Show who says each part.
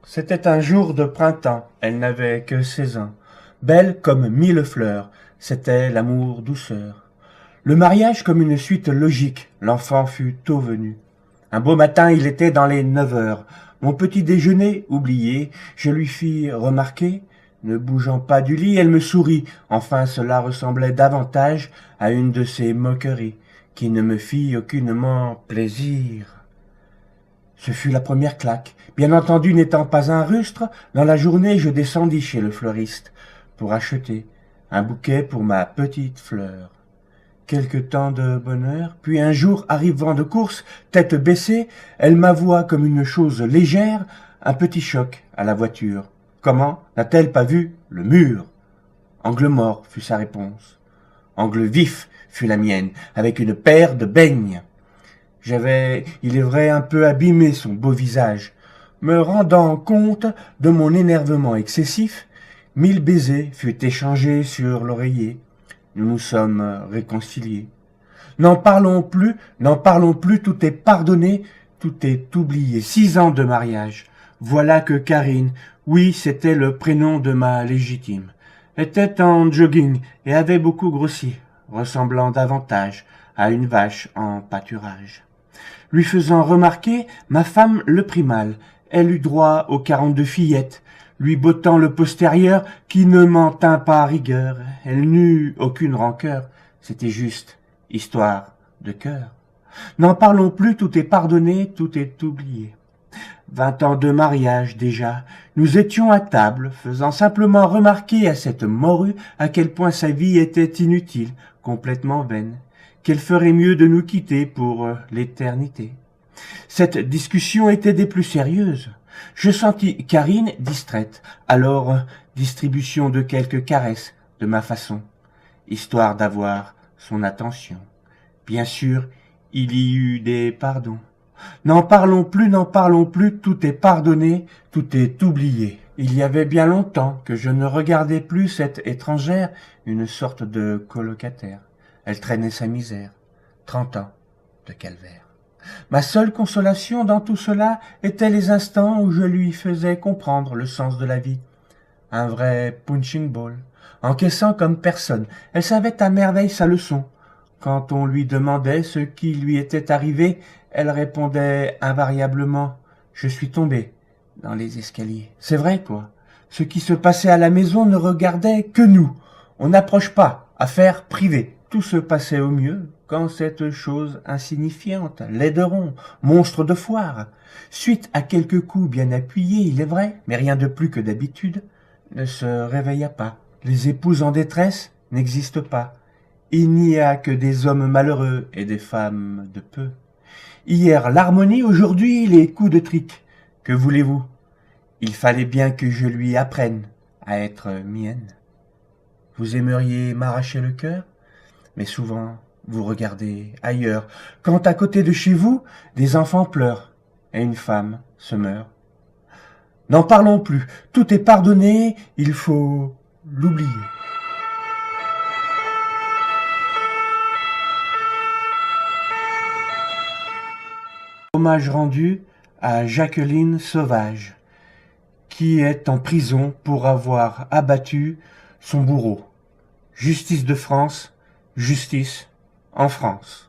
Speaker 1: C'était un jour de printemps, elle n'avait que 16 ans. Belle comme 1000 fleurs, c'était l'amour douceur. Le mariage comme une suite logique, l'enfant fut tôt venu. Un beau matin, il était dans les 9 heures. Mon petit déjeuner oublié, je lui fis remarquer, ne bougeant pas du lit, elle me sourit. Enfin, cela ressemblait davantage à une de ces moqueries, qui ne me fit aucunement plaisir. Ce fut la première claque. Bien entendu, n'étant pas un rustre, dans la journée, je descendis chez le fleuriste pour acheter un bouquet pour ma petite fleur. Quelque temps de bonheur, puis un jour, arrivant de course, tête baissée, elle m'avoua comme une chose légère, un petit choc à la voiture. Comment n'a-t-elle pas vu le mur? Angle mort fut sa réponse. Angle vif fut la mienne, avec une paire de beignes. J'avais, il est vrai, un peu abîmé son beau visage. Me rendant compte de mon énervement excessif, 1000 baisers furent échangés sur l'oreiller. Nous nous sommes réconciliés. N'en parlons plus, tout est pardonné, tout est oublié. 6 ans de mariage. Voilà que Karine, oui, c'était le prénom de ma légitime, était en jogging et avait beaucoup grossi, ressemblant davantage à une vache en pâturage. Lui faisant remarquer, ma femme le prit mal. Elle eut droit aux 42 fillettes, lui bottant le postérieur qui ne m'en tint pas à rigueur. Elle n'eut aucune rancœur, c'était juste histoire de cœur. N'en parlons plus, tout est pardonné, tout est oublié. 20 ans de mariage déjà, nous étions à table, faisant simplement remarquer à cette morue à quel point sa vie était inutile, complètement vaine, qu'elle ferait mieux de nous quitter pour l'éternité. Cette discussion était des plus sérieuses. Je sentis Karine distraite, alors distribution de quelques caresses de ma façon, histoire d'avoir son attention. Bien sûr, il y eut des pardons. N'en parlons plus, tout est pardonné, tout est oublié. Il y avait bien longtemps que je ne regardais plus cette étrangère, une sorte de colocataire. Elle traînait sa misère. 30 ans de calvaire. Ma seule consolation dans tout cela étaient les instants où je lui faisais comprendre le sens de la vie. Un vrai punching ball, encaissant comme personne. Elle savait à merveille sa leçon. Quand on lui demandait ce qui lui était arrivé, elle répondait invariablement « Je suis tombée dans les escaliers ». C'est vrai, quoi. Ce qui se passait à la maison ne regardait que nous. On n'approche pas, affaire privée. Tout se passait au mieux quand cette chose insignifiante, laideron, monstre de foire, suite à quelques coups bien appuyés, il est vrai, mais rien de plus que d'habitude, ne se réveilla pas. Les épouses en détresse n'existent pas. Il n'y a que des hommes malheureux et des femmes de peu. Hier l'harmonie, aujourd'hui les coups de trique. Que voulez-vous? Il fallait bien que je lui apprenne à être mienne. Vous aimeriez m'arracher le cœur, mais souvent vous regardez ailleurs, quand à côté de chez vous, des enfants pleurent et une femme se meurt. N'en parlons plus, tout est pardonné, il faut l'oublier. Hommage rendu à Jacqueline Sauvage, qui est en prison pour avoir abattu son bourreau. Justice de France, justice en France.